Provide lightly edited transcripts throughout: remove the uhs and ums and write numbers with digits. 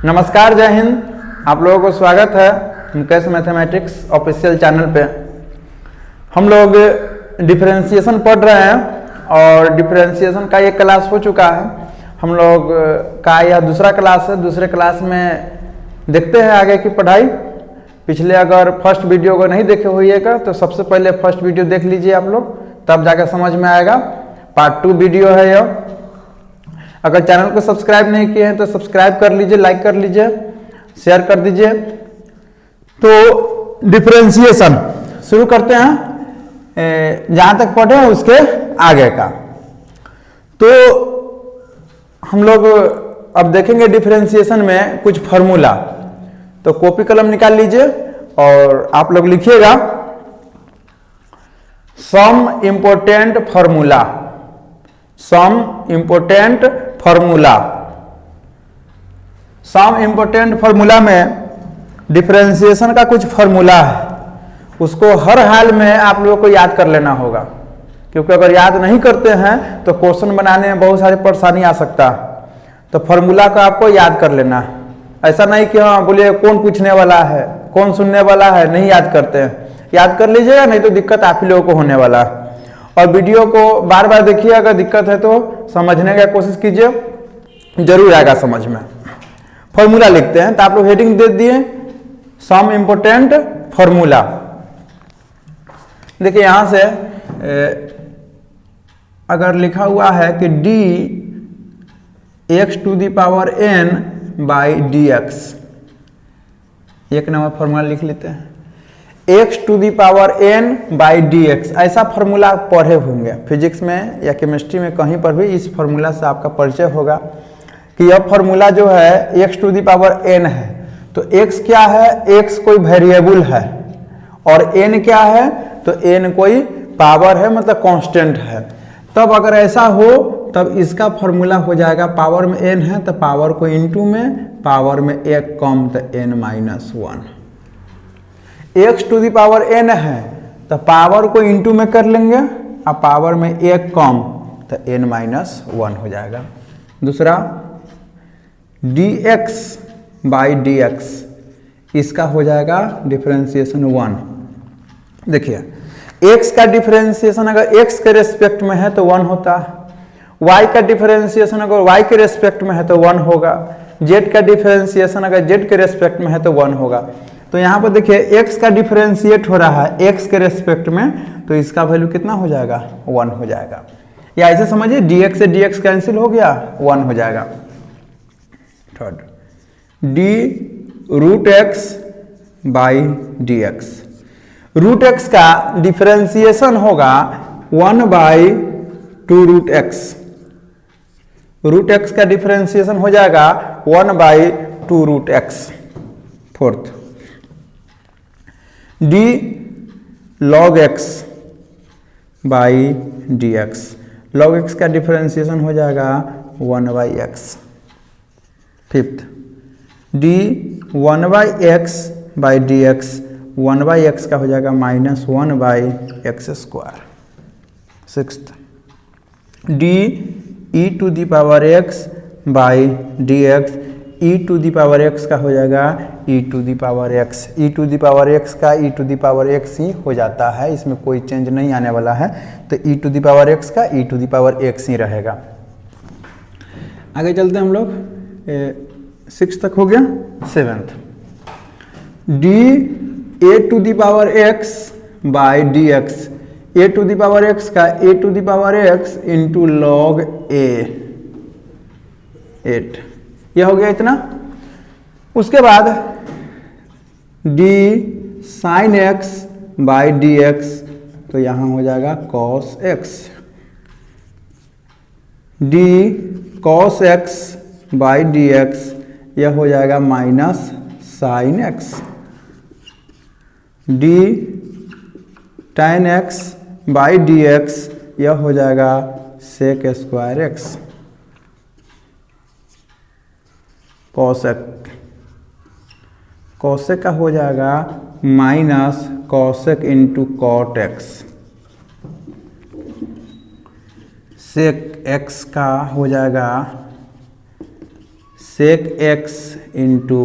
नमस्कार, जय हिंद। आप लोगों को स्वागत है मुकेश मैथमेटिक्स ऑफिशियल चैनल पे। हम लोग डिफरेंशिएशन पढ़ रहे हैं और डिफरेंशिएशन का एक क्लास हो चुका है। हम लोग का यह दूसरा क्लास है। दूसरे क्लास में देखते हैं आगे की पढ़ाई। पिछले अगर फर्स्ट वीडियो को नहीं देखे होइएगा तो सबसे पहले फर्स्ट वीडियो देख लीजिए आप लोग, तब जाकर समझ में आएगा। पार्ट 2 वीडियो है यह। अगर चैनल को सब्सक्राइब नहीं किए हैं तो सब्सक्राइब कर लीजिए, लाइक कर लीजिए, शेयर कर दीजिए। तो डिफरेंशिएशन शुरू करते हैं, जहां तक पढ़े हैं उसके आगे का। तो हम लोग अब देखेंगे डिफरेंशिएशन में कुछ फार्मूला। तो कॉपी कलम निकाल लीजिए और आप लोग लिखिएगा सम इंपोर्टेंट फार्मूला। सम इंपोर्टेंट फार्मूला। सम इंपोर्टेंट फार्मूला में डिफरेंशिएशन का कुछ फार्मूला है, उसको हर हाल में आप लोगों को याद कर लेना होगा, क्योंकि अगर याद नहीं करते हैं तो क्वेश्चन बनाने में बहुत सारी परेशानी आ सकता है। तो फार्मूला को आपको याद कर लेना है। ऐसा नहीं कि हाँ बोलिए कौन पूछने वाला है, कौन सुनने वाला है, नहीं याद करते हैं। याद कर लीजिएगा, नहीं तो दिक्कत आप ही लोगों को होने वाला है। और वीडियो को बार बार देखिए, अगर दिक्कत है तो समझने का कोशिश कीजिए, जरूर आएगा समझ में। फॉर्मूला लिखते हैं, तो आप लोग हेडिंग दे दिए सम इंपोर्टेंट फॉर्मूला। देखिए यहां से अगर लिखा हुआ है कि d x to the power n by d x, एक नंबर फॉर्मूला लिख लेते हैं। X to the power n by d x, ऐसा फार्मूला पढ़े होंगे फिजिक्स में या केमिस्ट्री में, कहीं पर भी इस फार्मूला से आपका परिचय होगा कि यह फार्मूला जो है x to the power n है। तो एक्स क्या है? एक्स कोई वेरिएबल है, और एन क्या है? तो एन कोई पावर है, मतलब कांस्टेंट है। तब अगर ऐसा हो तब इसका फार्मूला हो जाएगा, पावर में एन है तो पावर को इंटू में, पावर में एक कम तो n minus 1। X to the power n है तो पावर को इंटू में कर लेंगे, और पावर में एक कम तो एन माइनस 1 हो जाएगा। दूसरा D x by d x, इसका हो जाएगा डिफरेंशिएशन 1। देखिए एक्स का डिफरेंशिएशन अगर एक्स के रेस्पेक्ट में है तो 1 होता है, वाई का डिफरेंशिएशन अगर वाई के रेस्पेक्ट में है तो 1 होगा, जेड का डिफरेंशिएशन अगर जेड के रेस्पेक्ट में है तो 1 होगा। तो यहाँ पर देखिए x का डिफरेंशिएट हो रहा है x के रेस्पेक्ट में, तो इसका वैल्यू कितना हो जाएगा? 1 हो जाएगा। या ऐसे समझिए dx से dx कैंसिल हो गया, 1 हो जाएगा। Third d root x by d x, root x का डिफरेंशिएशन होगा 1 by 2 root x. Root x का डिफरेंशिएशन हो जाएगा 1 by 2 root x. Fourth d log x by d x, log x का डिफरेंशिएशन हो जाएगा 1 by x. Fifth d 1 by x by d x, 1 by x का हो जाएगा minus 1 by x square. Sixth d E to the power x by d x, e to the power x का हो जाएगा e to the power x. E to the power x का e to the power x ही हो जाता है, इसमें कोई चेंज नहीं आने वाला है। तो ई टू दी पावर एक्स का e to the power x ही रहेगा। आगे चलते हैं हम लोग, 6 तक हो गया। 7th d a to the power x by d x, a to the power x का a to the power x into log a 8, यह हो गया इतना। उसके बाद d sine x by d x, तो यहां हो जाएगा cos x. D cos x by d x, यह हो जाएगा minus sine x. D tan x by d x, यह हो जाएगा sec square x. Cosec, cosec का हो जाएगा minus cosec into cot x. Sec x का हो जाएगा sec x into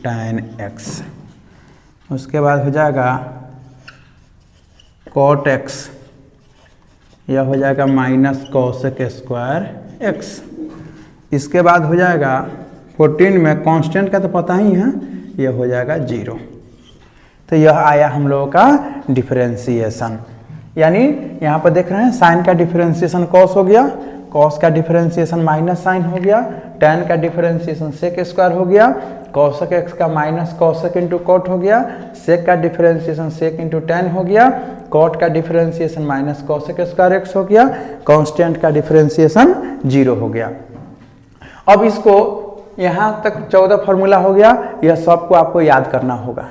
tan x. उसके बाद हो जाएगा cot एक्स, यह हो जाएगा माइनस कॉसेक स्क्वायर एक्स। इसके बाद हो जाएगा 14 में कांस्टेंट का तो पता ही है, यह हो जाएगा 0। तो यह आया हम लोगों का डिफरेंशिएशन। यानी यहाँ पर देख रहे हैं साइन का डिफरेंशिएशन कॉस हो गया, कॉस का डिफरेंशिएशन माइनस साइन हो गया, tan का डिफरेंशिएशन सेक स्क्वायर हो गया, कॉसेक एक्स का माइनस कॉसेक इंटू कॉट हो गया, सेक का डिफरेंशिएशन सेक इंटू tan हो गया, कॉट का differentiation minus cosec square x हो गया, कांस्टेंट का डिफरेंशिएशन 0 हो गया। अब इसको यहाँ तक 14 फार्मूला हो गया, यह सबको आपको याद करना होगा।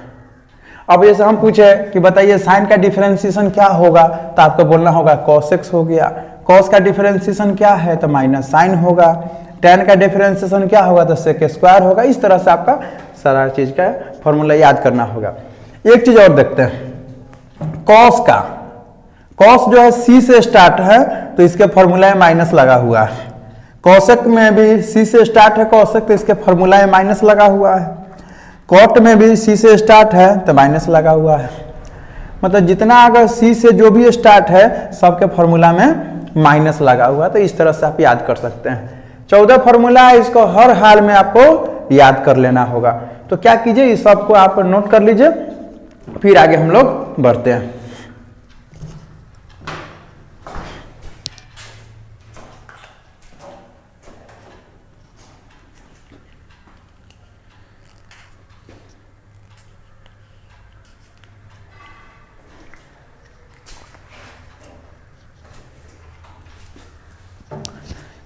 अब जैसे हम पूछे कि बताइए साइन का डिफरेंशिएशन क्या होगा, तो आपको बोलना होगा cos x हो गया, cos का डिफरेंशिएशन क्या है तो माइनस साइन होगा, tan का डिफरेंशिएशन क्या होगा तो सेक स्क्वायर होगा। इस तरह से आपका सारा चीज का फॉर्मूला याद करना होगा। एक चीज और देखते हैं, cos का, cos जो है c से स्टार्ट है तो इसके फॉर्मूला में माइनस लगा हुआ है, cosec में भी c से स्टार्ट है cosec तो इसके फॉर्मूला में माइनस लगा हुआ है, कॉट में भी c से स्टार्ट है तो माइनस लगा हुआ है। मतलब जितना अगर c से जो भी स्टार्ट है सबके फॉर्मूला में माइनस लगा हुआ है। तो इस तरह से आप याद कर सकते हैं। 14 फॉर्मूला है, इसको हर हाल में आपको याद कर लेना होगा। तो क्या कीजिए, इस सबको आप नोट कर लीजिए, फिर आगे हम लोग बढ़ते हैं।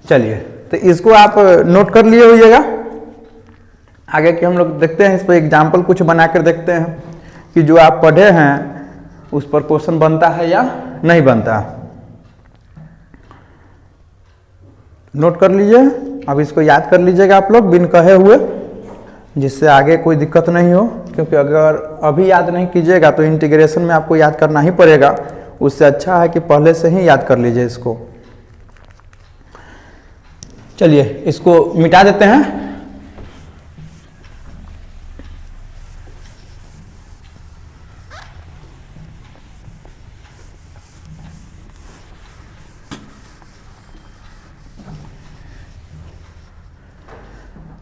चलिए, तो इसको आप नोट कर लिए होइएगा। आगे के हम लोग देखते हैं, इस पर एग्जाम्पल कुछ बना कर देखते हैं कि जो आप पढ़े हैं उस पर क्वेश्चन बनता है या नहीं बनता। नोट कर लीजिए, अब इसको याद कर लीजिएगा आप लोग बिन कहे हुए, जिससे आगे कोई दिक्कत नहीं हो। क्योंकि अगर अभी याद नहीं कीजिएगा तो इंटीग्रेशन में आपको याद करना ही पड़ेगा। उससे अच्छा है कि पहले से ही याद कर लीजिए इसको। चलिए, इसको मिटा देते हैं।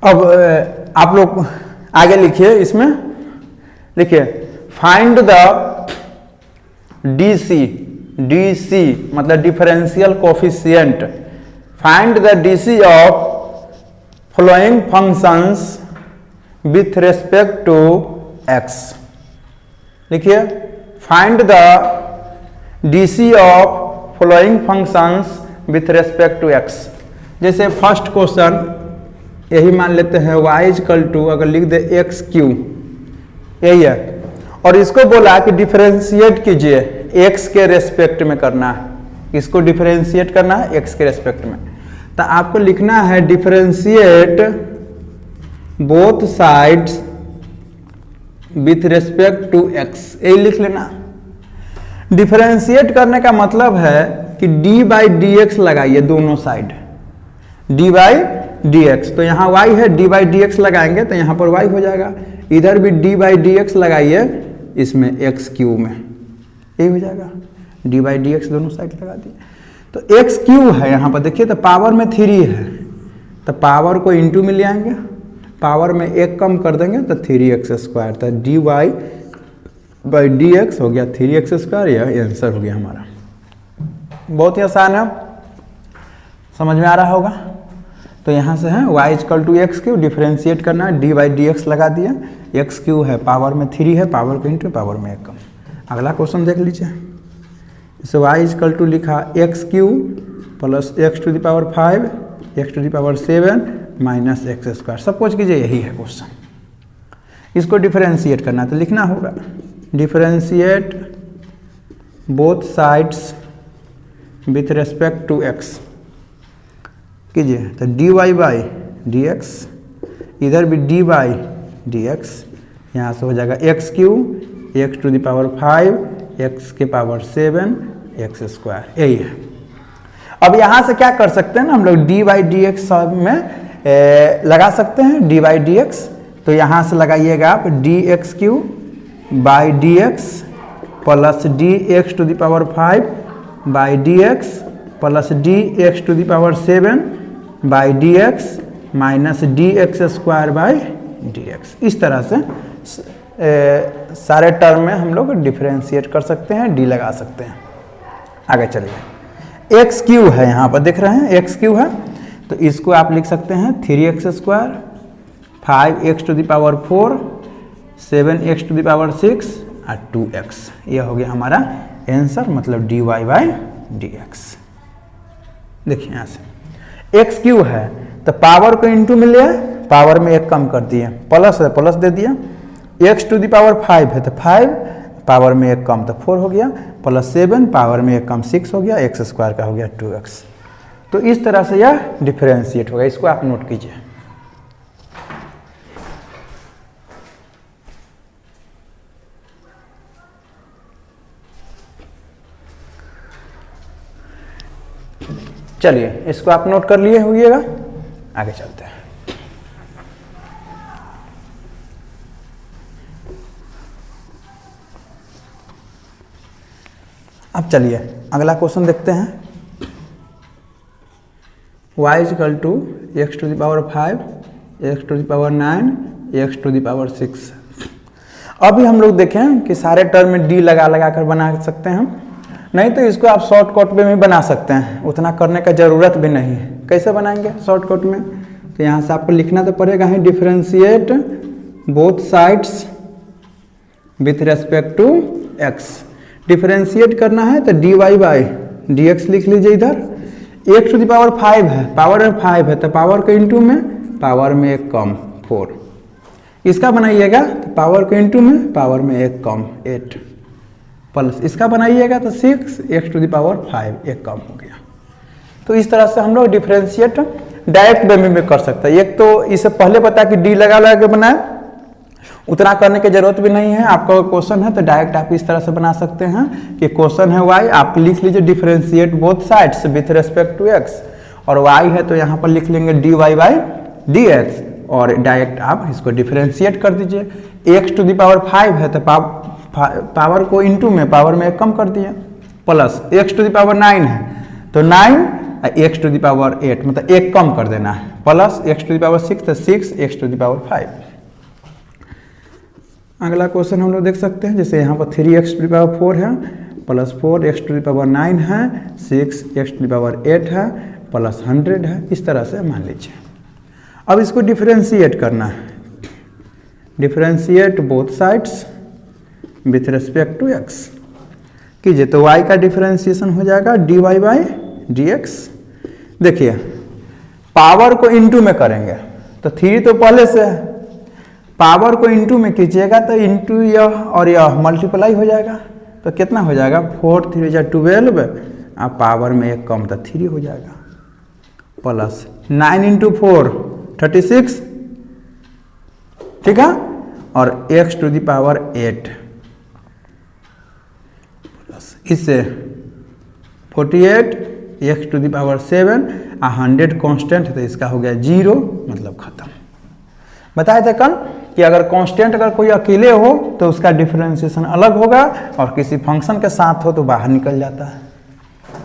अब आप लोग आगे लिखिए, इसमें लिखिए फाइंड द DC, DC मतलब differential coefficient, find the DC of following functions with respect to x। लिखिए find the DC of following functions with respect to x। जैसे फर्स्ट क्वेश्चन यही मान लेते हैं y इक्वल टू, अगर लिख दे x Q, यही है। और इसको बोला कि डिफरेंशिएट कीजिए, x के रेस्पेक्ट में करना है। इसको डिफरेंशिएट करना है x के रेस्पेक्ट में। तो आपको लिखना है differentiate both sides with respect to x, यही लिख लेना। डिफरेंशिएट करने का मतलब है कि d/dx लगाइए दोनों साइड, d/dx। तो यहाँ y है, d/dx लगाएंगे तो यहाँ पर y हो जाएगा। इधर भी d/dx लगाइए, इसमें x क्यू में, यही हो जाएगा। d/dx दोनों साइड लगा दिए तो x क्यू है। यहाँ पर देखिए तो पावर में 3 है, तो पावर को इंटू में ले आएंगे, पावर में 1 कम कर देंगे तो 3x²। तो dy/dx हो गया 3x²। यह आंसर हो गया हमारा। बहुत ही आसान है, समझ में आ रहा होगा। तो यहाँ से है y equal to x cube, differentiate करना है, d/dx लगा दिया। एक्स क्यू है, पावर में 3 है, पावर को इंटू पावर में 1 कम। अगला क्वेश्चन देख लीजिए। इसे y इक्वल टू लिखा x Q plus x⁵, x⁷ minus x²। सब कुछ कीजिए, यही है क्वेश्चन। इसको डिफरेंशिएट करना है तो लिखना होगा differentiate both sides with respect to x कीजिए। तो dy/dx, इधर भी dy/dx, यहाँ से हो जाएगा x Q, x⁵, x⁷, x², यही है। अब यहाँ से क्या कर सकते हैं ना हम लोग, dy/dx में लगा सकते हैं डी बाई डी एक्स। तो यहाँ से लगाइएगा आप d x cube by d x plus d x to the power 5 by d x plus d x to the power 7 by d x minus d x square by d x. इस तरह से सारे term में हम लोग differentiate कर सकते हैं, डी लगा सकते हैं। आगे चलिए, एक्स क्यू है यहाँ पर देख रहे हैं, एक्स क्यू है तो इसको आप लिख सकते हैं 3x square 5x to the power 4 7x to the power 6 और 2x। यह हो गया हमारा आंसर, मतलब dy बाई dx। देखिए यहाँ से एक्स क्यू है तो पावर को इनटू में लिया, पावर में एक कम कर दिए, प्लस है प्लस दे दिया। x टू द पावर 5 है तो 5 पावर में एक कम तो 4 हो गया, प्लस 7 पावर में एक कम 6 हो गया, x स्क्वायर का हो गया 2x। तो इस तरह से यह डिफरेंशिएट होगा, इसको आप नोट कीजिए। चलिए इसको आप नोट कर लिए होइएगा, आगे चलते हैं। अब चलिए अगला क्वेश्चन देखते हैं। y equal to x to the power 5 x to the power 9 x to the power 6। अभी हम लोग देखें कि सारे टर्म में डी लगा लगा कर बना सकते हैं, नहीं तो इसको आप शॉर्टकट में भी बना सकते हैं, उतना करने का ज़रूरत भी नहीं है। कैसे बनाएंगे शॉर्टकट में? तो यहाँ से आपको लिखना तो पड़ेगा ही differentiate both sides with respect to x. Differentiate करना है तो d y by d x लिख लीजिए। इधर एक्स टू द पावर 5 है, पावर में 5 है तो पावर के इंटू में पावर में एक कम 4। इसका बनाइएगा तो पावर के इंटू में पावर में एक कम 8 प्लस इसका बनाइएगा तो 6 एक्स टू द पावर 5 एक कम हो गया। तो इस तरह से हम लोग डिफरेंशिएट डायरेक्ट वे में कर सकते हैं। एक तो इससे पहले पता कि डी लगा लगा के बनाए, उतना करने की जरूरत भी नहीं है। आपका क्वेश्चन है तो डायरेक्ट आप इस तरह से बना सकते हैं कि क्वेश्चन है y, आप लिख लीजिए differentiate both sides with respect to x, और y है तो यहाँ पर लिख लेंगे dy बाई dx, और डायरेक्ट आप इसको डिफरेंशिएट कर दीजिए। x टू द पावर 5 है तो पावर को इंटू में पावर में एक कम कर दिया, plus x to the power 9 है तो 9 x टू द पावर 8 मतलब एक कम कर देना है, plus x to the power 6 तो 6 x टू द पावर 5। अगला क्वेश्चन हम लोग देख सकते हैं, जैसे यहाँ पर 3x टू द पावर 4 है plus 4x to the power 9 है 6x टू द पावर 8 है प्लस 100 है। इस तरह से मान लीजिए। अब इसको डिफरेंशिएट करना है, differentiate both sides with respect to x कीजिए तो y का डिफरेंशिएशन हो जाएगा dy बाई dx। देखिए पावर को इंटू में करेंगे तो 3 तो पहले से है, पावर को इंटू में कीजिएगा तो इंटू यह और यह मल्टीप्लाई हो जाएगा तो कितना हो जाएगा 4 3 जा 12, अब पावर में एक कम तो 3 हो जाएगा, प्लस 9 इंटू 4 36, ठीक है, और x to the power 8 plus इससे 48 x to the power 7 100 constant है तो इसका हो गया 0, मतलब खत्म। बताए थे कल कि अगर कांस्टेंट अगर कोई अकेले हो तो उसका डिफरेंशिएशन अलग होगा और किसी फंक्शन के साथ हो तो बाहर निकल जाता है।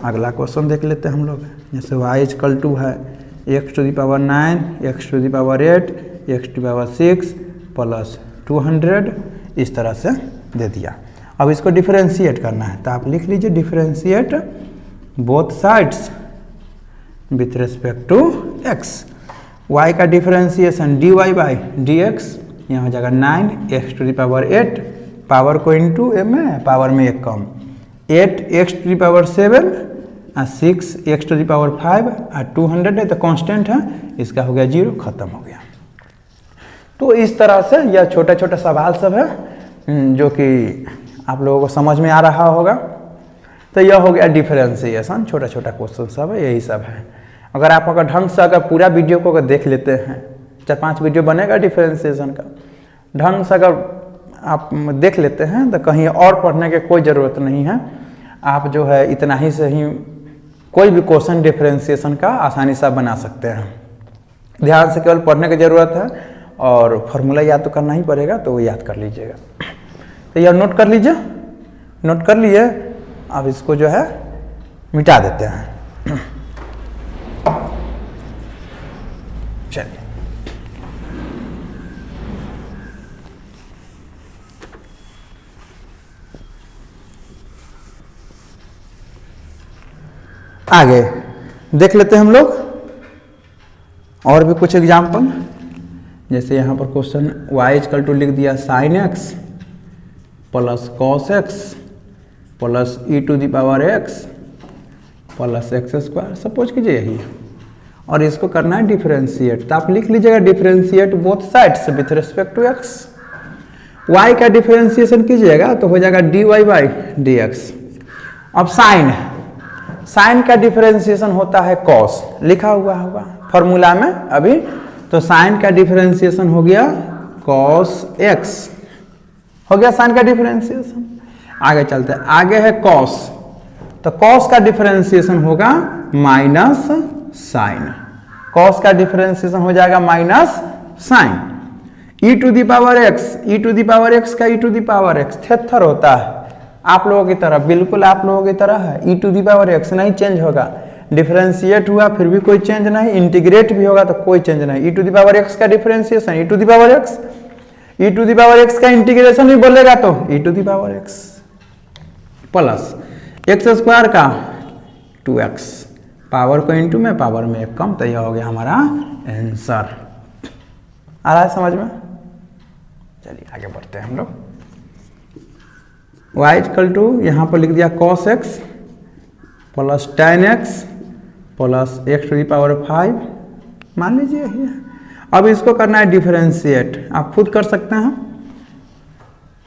अगला क्वेश्चन देख लेते हैं हम लोग, जैसे y इक्वल टू है x to the power 9 x to the power 8 x to the power 6 plus 200, इस तरह से दे दिया। अब इसको डिफरेंशिएट करना है तो आप लिख लीजिए differentiate both sides with respect to x। y का डिफरेंशिएशन dy बाई dx, यहाँ हो जाएगा 9 x to the power 8, power को इंटू में पावर में एक कम 8 x टू द पावर 7 और 6 x टू द पावर 5 और 200 है तो कांस्टेंट है, इसका हो गया 0, खत्म हो गया। तो इस तरह से यह छोटा छोटा सवाल सब है जो कि आप लोगों को समझ में आ रहा होगा। तो यह हो गया डिफरेंशिएशन, छोटा छोटा क्वेश्चन सब है, यही सब है। अगर आप अगर ढंग से अगर पूरा वीडियो को अगर देख लेते हैं, 4-5 वीडियो बनेगा डिफरेंशिएशन का, ढंग से अगर आप देख लेते हैं तो कहीं और पढ़ने की कोई ज़रूरत नहीं है। आप जो है इतना ही से ही कोई भी क्वेश्चन डिफरेंशिएशन का आसानी से बना सकते हैं। ध्यान से केवल पढ़ने की ज़रूरत है और फॉर्मूला याद तो करना ही पड़ेगा, तो वो याद कर लीजिएगा। तो यह नोट कर लीजिए, नोट कर लिए। अब इसको जो है मिटा देते हैं। चलिए आगे देख लेते हैं हम लोग और भी कुछ एग्जाम्पल। जैसे यहाँ पर क्वेश्चन y इक्वल टू लिख दिया sin x plus cos x plus e to the power x plus x square, suppose कीजिए यही है, और इसको करना है डिफरेंशिएट। तो आप लिख लीजिएगा differentiate both sides with respect to x। y का डिफरेंशिएशन कीजिएगा तो हो जाएगा dy बाई डी एक्स। अब साइन का डिफरेंशिएशन होता है cos, लिखा हुआ होगा फॉर्मूला में अभी। तो साइन का डिफरेंशिएशन हो गया cos x, हो गया साइन का डिफरेंशिएशन। आगे चलते हैं, आगे है cos, तो cos का डिफरेंशिएशन होगा माइनस साइन, cos का डिफरेंशिएशन हो जाएगा minus sine. e to the power x, e to the power x का e to the power x थेथर होता है आप लोगों की तरह, बिल्कुल आप लोगों की तरह है। e to the power x नहीं चेंज होगा, डिफरेंशिएट हुआ फिर भी कोई चेंज नहीं, इंटीग्रेट भी होगा तो कोई चेंज नहीं। e to the power x का differentiation e to the power x, e to the power x का इंटीग्रेशन भी बोलेगा तो e to the power x plus x square का 2x, पावर को इंटू में पावर में एक कम, तो यह हो गया हमारा आंसर। आ रहा है समझ में? चलिए आगे बढ़ते हैं हम लोग। y इक्वल टू यहाँ पर लिख दिया cos x plus tan x plus x to the power 5, मान लीजिए यही है। अब इसको करना है डिफरेंशिएट, आप खुद कर सकते हैं,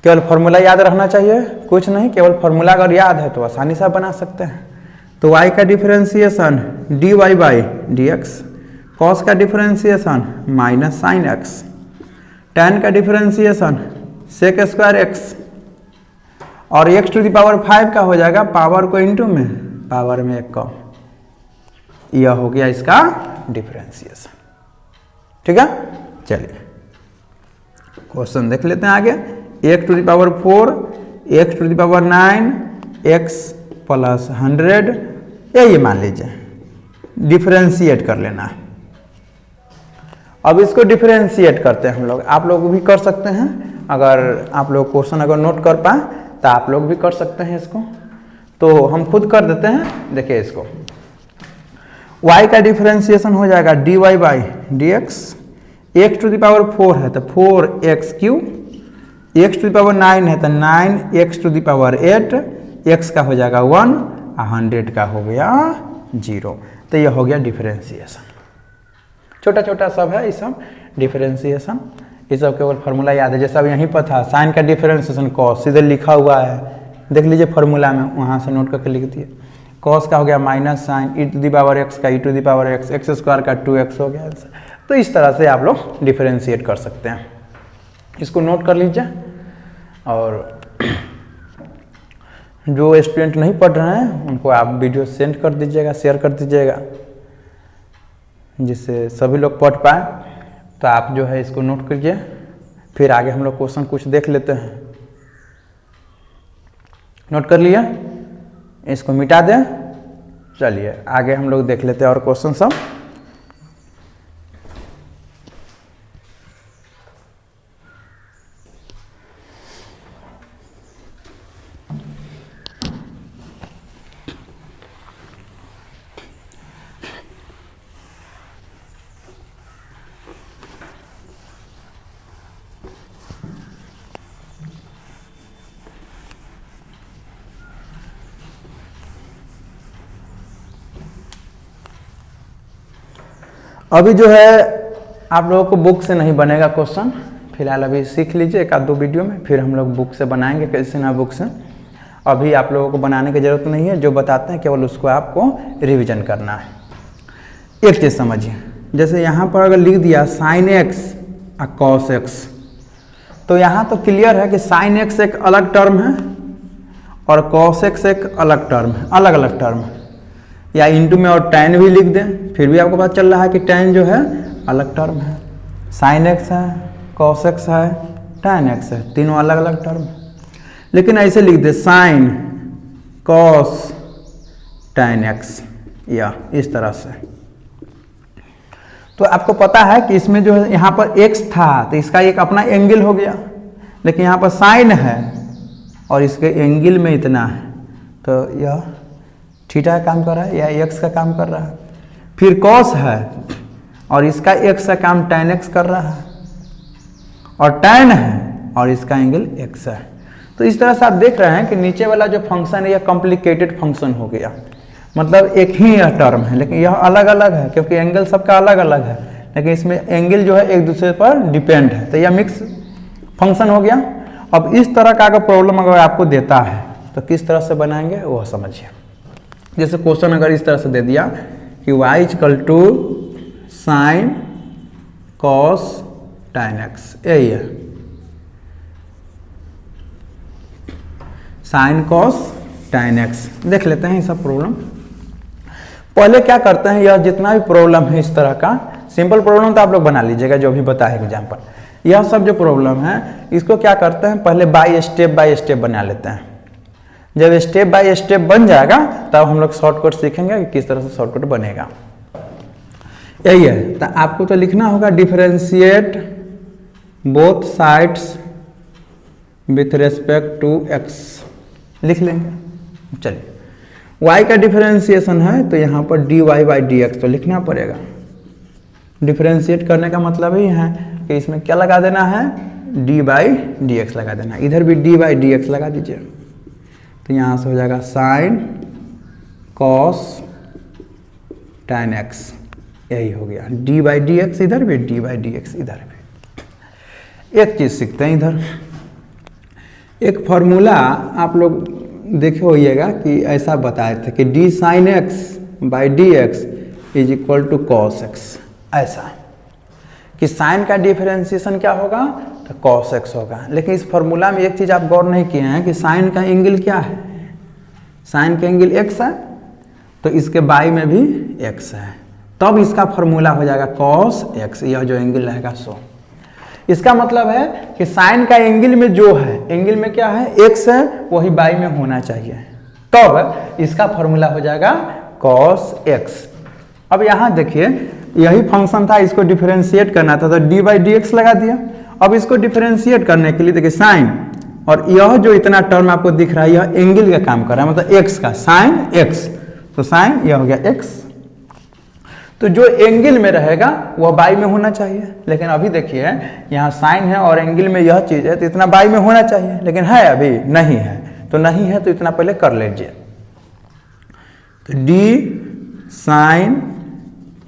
केवल फॉर्मूला याद रखना चाहिए, कुछ नहीं, केवल फॉर्मूला अगर याद है तो आसानी से बना सकते हैं। तो y का differentiation dy by d x, cos का differentiation minus sine x, tan का डिफरेंशिएशन सेक स्क्वायर x, और x टू दी पावर 5 का हो जाएगा पावर को इंटू में पावर में एक कम। यह हो गया इसका डिफरेंशिएशन। ठीक है, चलिए क्वेश्चन देख लेते हैं आगे। x to the power 4, x to the power 9, x plus 100, यही मान लीजिए, डिफरेंशिएट कर लेना है। अब इसको डिफरेंशिएट करते हैं हम लोग, आप लोग भी कर सकते हैं, अगर आप लोग क्वेश्चन अगर नोट कर पाए तो आप लोग भी कर सकते हैं इसको। तो हम खुद कर देते हैं, देखिए इसको y का डिफरेंशिएशन हो जाएगा dy by d x, x to the power 4 है तो 4x cube, x to the power 9 है तो 9x to the power 8, x का हो जाएगा 1 और 100 का हो गया 0। तो यह हो गया डिफरेंशिएशन। छोटा छोटा सब है ये सब डिफरेंशिएशन, ये सब केवल फार्मूला याद है। जैसा अब यहीं पर था साइन का डिफरेंशिएशन कॉस, सीधे लिखा हुआ है, देख लीजिए फार्मूला में, वहाँ से नोट करके लिख दिए। कॉस का हो गया minus sine e to the power x का e to the power x, x square का 2x हो गया आंसर। तो इस तरह से आप लोग डिफरेंशिएट कर सकते हैं, इसको नोट कर लीजिए। और जो स्टूडेंट नहीं पढ़ रहे हैं उनको आप वीडियो सेंड कर दीजिएगा, शेयर कर दीजिएगा, जिससे सभी लोग पढ़ पाए। तो आप जो है इसको नोट करिए, फिर आगे हम लोग क्वेश्चन कुछ देख लेते हैं। नोट कर लिया, इसको मिटा दें। चलिए आगे हम लोग देख लेते हैं और क्वेश्चन सब। अभी जो है आप लोगों को बुक से नहीं बनेगा क्वेश्चन, फिलहाल अभी सीख लीजिए एक आध दो वीडियो में, फिर हम लोग बुक से बनाएंगे, कैसे ना बुक से। अभी आप लोगों को बनाने की ज़रूरत नहीं है, जो बताते हैं केवल उसको आपको रिवीजन करना है। एक चीज़ समझिए, जैसे यहाँ पर अगर लिख दिया साइन एक्स और कॉस एक्स, तो यहाँ तो क्लियर है कि साइन एक्स एक अलग टर्म है और कॉस एक्स एक अलग टर्म है, अलग अलग टर्म है। या इंटू में और tan भी लिख दें, फिर भी आपको पता चल रहा है कि tan जो है अलग टर्म है, साइन एक्स है, कॉस एक्स है, tan एक्स है, तीनों अलग अलग टर्म है। लेकिन ऐसे लिख दे साइन कॉस tan एक्स, या इस तरह से। तो आपको पता है कि इसमें जो है यहाँ पर x था तो इसका एक अपना एंगल हो गया, लेकिन यहाँ पर साइन है और इसके एंगल में इतना है, तो यह थीटा का काम कर रहा है या x का काम कर रहा है। फिर cos है और इसका x का काम tan x कर रहा है, और tan है और इसका एंगल x है। तो इस तरह से आप देख रहे हैं कि नीचे वाला जो फंक्शन है यह कॉम्प्लिकेटेड फंक्शन हो गया, मतलब एक ही यह टर्म है लेकिन यह अलग अलग है क्योंकि एंगल सबका अलग अलग है, लेकिन इसमें एंगल जो है एक दूसरे पर डिपेंड है, तो यह मिक्स फंक्शन हो गया। अब इस तरह का अगर प्रॉब्लम अगर आपको देता है तो किस तरह से बनाएंगे वह समझिए। जैसे क्वेश्चन अगर इस तरह से दे दिया कि y equal to sine cos tan x, यही है साइन कॉस tan x। देख लेते हैं ये सब प्रॉब्लम। पहले क्या करते हैं, यह जितना भी प्रॉब्लम है इस तरह का सिंपल प्रॉब्लम तो आप लोग बना लीजिएगा जो भी बताए एग्जाम्पल, यह सब जो प्रॉब्लम है इसको क्या करते हैं पहले बाय स्टेप बना लेते हैं। जब स्टेप बाय स्टेप बन जाएगा तब हम लोग शॉर्टकट सीखेंगे कि किस तरह से शॉर्टकट बनेगा। यही है, तो आपको तो लिखना होगा differentiate both sides with respect to x, लिख लेंगे। चलिए y का डिफरेंशिएशन है तो यहाँ पर dy बाई dx तो लिखना पड़ेगा। डिफरेंशिएट करने का मतलब ही है कि इसमें क्या लगा देना है, d बाई डी एक्स लगा देना, इधर भी d बाई डी एक्स लगा दीजिए, तो यहाँ से हो जाएगा साइन कॉस tan x, यही हो गया d बाई डी एक्स इधर भी, d बाई डी एक्स इधर भी। एक चीज़ सीखते हैं इधर, एक फार्मूला आप लोग देखे होइएगा कि ऐसा बताए थे कि d sine x by d x is equal to cos x, ऐसा कि साइन का डिफरेंशिएशन क्या होगा तो कॉस एक्स होगा। लेकिन इस फार्मूला में एक चीज़ आप गौर नहीं किए हैं कि साइन का एंगल क्या है, साइन का एंगल x है तो इसके बाई में भी x है, तब इसका फार्मूला हो जाएगा कॉस एक्स, यह जो एंगल रहेगा सो। इसका मतलब है कि साइन का एंगल में जो है, एंगल में क्या है x है, वही बाई में होना चाहिए, तब इसका फार्मूला हो जाएगा कॉस एक्स। अब यहाँ देखिए यही फंक्शन था, इसको डिफरेंशिएट करना था तो d बाई डी एक्स लगा दिया। अब इसको डिफरेंशिएट करने के लिए देखिए साइन, और यह जो इतना टर्म आपको दिख रहा है यह एंगल का काम कर रहा है, मतलब x का साइन x, तो साइन यह हो गया x, तो जो एंगल में रहेगा वह बाई में होना चाहिए। लेकिन अभी देखिए यहाँ साइन है और एंगल में यह चीज़ है तो इतना बाई में होना चाहिए, लेकिन है अभी नहीं है, तो नहीं है तो इतना पहले कर लीजिए। तो d sine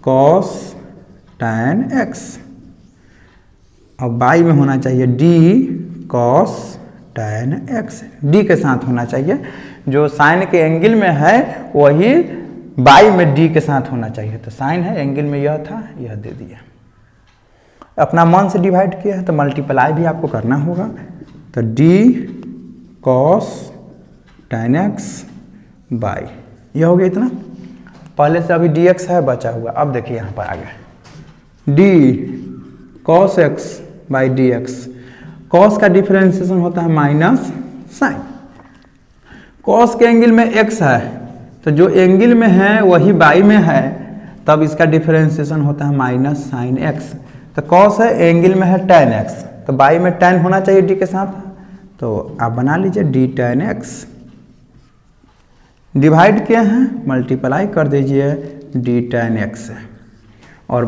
cos tan x, अब बाई में होना चाहिए d cos tan x, d के साथ होना चाहिए, जो साइन के एंगल में है वही बाई में d के साथ होना चाहिए, तो साइन है एंगल में यह था, यह दे दिया। अपना मन से डिवाइड किया है तो मल्टीप्लाई भी आपको करना होगा, तो d cos tan x by, यह हो गया इतना। पहले से अभी dx है बचा हुआ, अब देखिए यहाँ पर आ गया d cos x by d x, cos का डिफरेंशिएशन होता है माइनस साइन, कॉस के एंगल में x है तो जो एंगल में है वही बाई में है, तब इसका डिफरेंशिएशन होता है माइनस साइन x। तो कॉस है एंगल में है tan x, तो बाई में tan होना चाहिए d के साथ, तो आप बना लीजिए d tan x, डिवाइड किए हैं मल्टीप्लाई कर दीजिए d tan x, और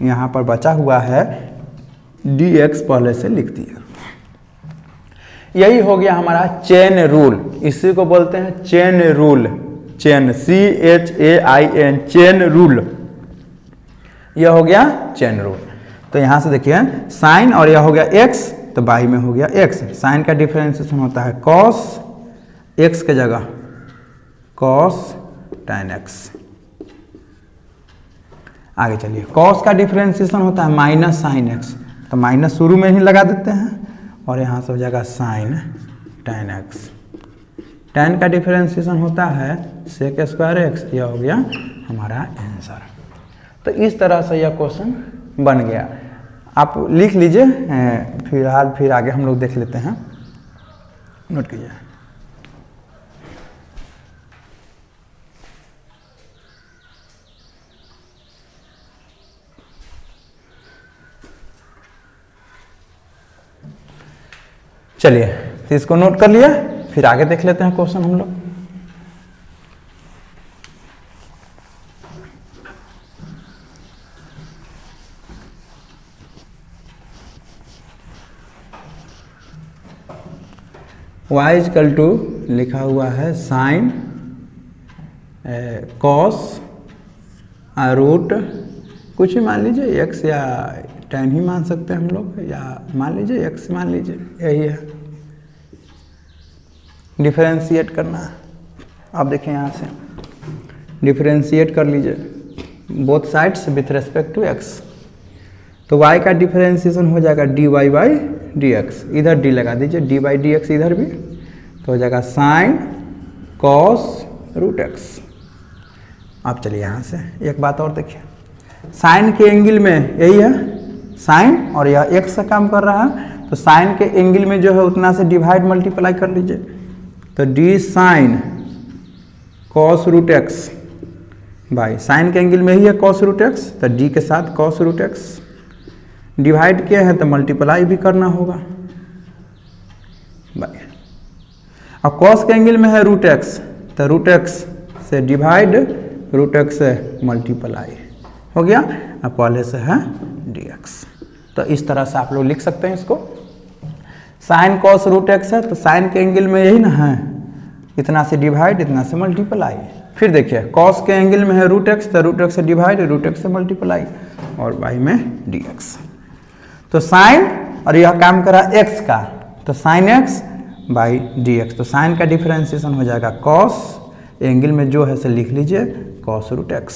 यहाँ पर बचा हुआ है dx पहले से लिख दिया। यही हो गया हमारा चेन रूल, इसी को बोलते हैं chain rule, chain CHAIN, chain rule, यह हो गया चेन रूल। तो यहाँ से देखिए साइन और यह हो गया x, तो बाई में हो गया x, साइन का डिफरेंशिएशन होता है cos x के जगह cos tan x। आगे चलिए, cos का डिफरेंशिएशन होता है माइनस साइन x, तो माइनस शुरू में ही लगा देते हैं और यहाँ से हो जाएगा साइन tan x। tan का डिफरेंशिएशन होता है sec² x, यह हो गया हमारा आंसर। तो इस तरह से यह क्वेश्चन बन गया। आप लिख लीजिए, फिलहाल फिर आगे हम लोग देख लेते हैं, नोट कीजिए। चलिए, तो इसको नोट कर लिया, फिर आगे देख लेते हैं क्वेश्चन हम लोग। y इक्वल टू लिखा हुआ है साइन कॉस रूट कुछ भी मान लीजिए, x या tan ही मान सकते हैं हम लोग, या मान लीजिए x मान लीजिए, यही है। डिफरेंशिएट करना है, आप देखें यहाँ से डिफरेंशिएट कर लीजिए both sides with respect to x। तो y का डिफरेंशिएशन हो जाएगा dy बाई dx, इधर d लगा दीजिए, d बाई dx इधर भी, तो हो जाएगा साइन कॉस रूट x। अब चलिए यहाँ से एक बात और देखिए, साइन के एंगल में यही है साइन, और यह x से काम कर रहा है, तो साइन के एंगल में जो है उतना से डिवाइड मल्टीप्लाई कर लीजिए, तो d sine cos root x by sine के एंगल में ही है कॉस रूट x, तो d के साथ कॉस रूट x डिवाइड किया है तो मल्टीप्लाई भी करना होगा बाई। अब कॉस के एंगल में है रूट x, तो रूट x से डिवाइड, रूट x से मल्टीप्लाई हो गया, अब पहले से है dx। तो इस तरह से आप लोग लिख सकते हैं इसको, साइन कॉस रूट x है, तो साइन के एंगल में यही ना है, इतना से डिवाइड इतना से मल्टीप्लाई। फिर देखिए कॉस के एंगल में है रूट x, तो रूट x से डिवाइड रूट x से मल्टीप्लाई, और बाई में dx। तो साइन, और यह काम करा x का, तो साइन x बाई dx, तो साइन का डिफरेंशिएशन हो जाएगा कॉस, एंगल में जो है से लिख लीजिए कॉस रूट x।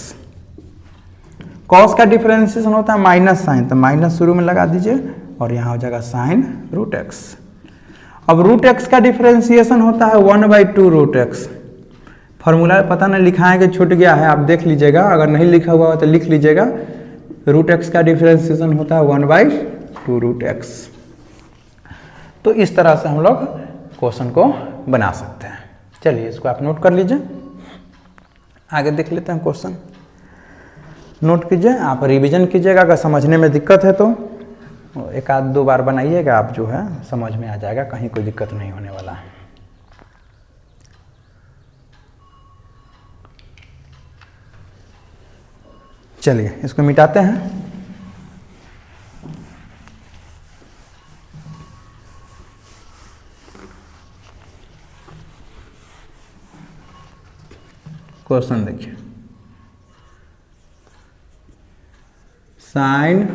कॉस का डिफरेंशिएशन होता है माइनस साइन, तो माइनस शुरू में लगा दीजिए, और यहाँ हो जाएगा साइन रूट x। अब रूट x का डिफरेंशिएशन होता है 1/2 रूट x। फॉर्मूला पता नहीं लिखा है कि छूट गया है, आप देख लीजिएगा, अगर नहीं लिखा हुआ तो लिख लीजिएगा। रूट x का डिफरेंशिएशन होता है 1/2 रूट x। तो इस तरह से हम लोग क्वेश्चन को बना सकते हैं। चलिए इसको आप नोट कर लीजिए, आगे देख लेते हैं क्वेश्चन। नोट कीजिए, आप रिवीजन कीजिएगा, अगर समझने में दिक्कत है तो एक आध दो बार बनाइएगा, आप जो है समझ में आ जाएगा, कहीं कोई दिक्कत नहीं होने वाला है। चलिए इसको मिटाते हैं। क्वेश्चन देखिए, साइन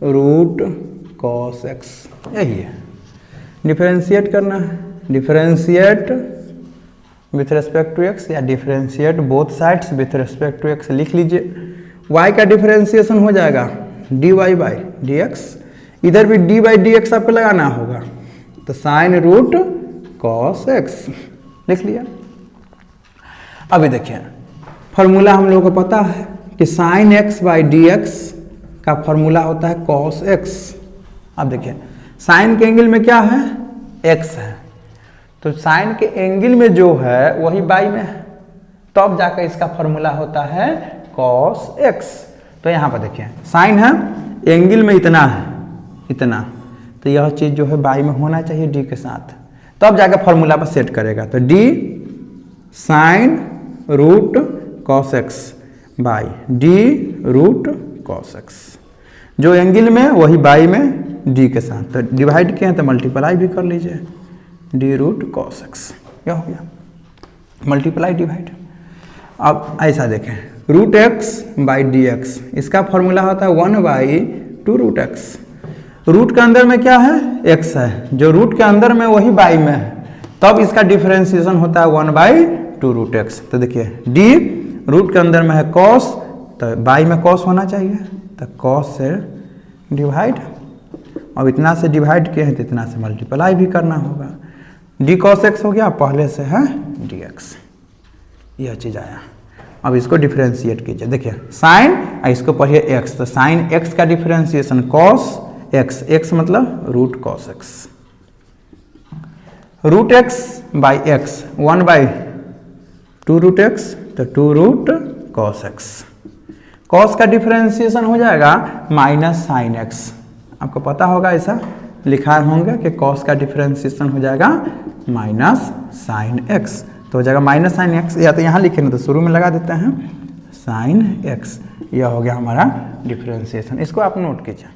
रूट कॉस x, यही है। डिफरेंशिएट करना है, differentiate with respect to x, या differentiate both sides with respect to x लिख लीजिए। y का डिफरेंशिएशन हो जाएगा dy बाई dx, इधर भी d बाई dx आपको लगाना होगा, तो साइन रूट कॉस x लिख लिया। अभी देखिए फॉर्मूला हम लोगों को पता है कि साइन x बाई dx का फॉर्मूला होता है कॉस x। अब देखिए साइन के एंगल में क्या है, x है, तो साइन के एंगल में जो है वही बाई में है, तब जाकर इसका फॉर्मूला होता है कॉस x। तो यहाँ पर देखिए साइन है, एंगल में इतना है, इतना, तो यह चीज़ जो है बाई में होना चाहिए d के साथ, तब जाकर फॉर्मूला पर सेट करेगा। तो d sine root cos x by d root cos x, जो एंगल में वही बाई में d के साथ, तो डिवाइड किए हैं तो मल्टीप्लाई भी कर लीजिए, d रूट कॉस x, क्या हो गया मल्टीप्लाई डिवाइड। अब ऐसा देखें, रूट x बाई dx, इसका फॉर्मूला होता है 1/2 रूट x। रूट के अंदर में क्या है, x है, जो रूट के अंदर में वही बाई में है, तब इसका डिफरेंशिएशन होता है 1/2 रूट x। तो देखिए d रूट के अंदर में है cos, तो बाई में cos होना चाहिए, तो cos से डिवाइड, अब इतना से डिवाइड किए हैं तो इतना से मल्टीप्लाई भी करना होगा, d cos x हो गया, पहले से है dx, यह चीज़ आया। अब इसको डिफरेंशिएट कीजिए। देखिए साइन, इसको पढ़िए एक्स, तो साइन एक्स का डिफरेंशिएशन कॉस एक्स, एक्स मतलब root cos x, root x by x, 1/2 root x, तो 2 रूट कॉस एक्स। कॉस का डिफरेंशिएशन हो जाएगा माइनस साइन एक्स, आपको पता होगा ऐसा लिखा होंगे कि कॉस का डिफरेंशिएशन हो जाएगा माइनस साइन एक्स, तो हो जाएगा माइनस साइन एक्स, या तो यहाँ लिखे ना तो शुरू में लगा देते हैं साइन एक्स, यह हो गया हमारा डिफरेंशिएशन। इसको आप नोट कीजिए।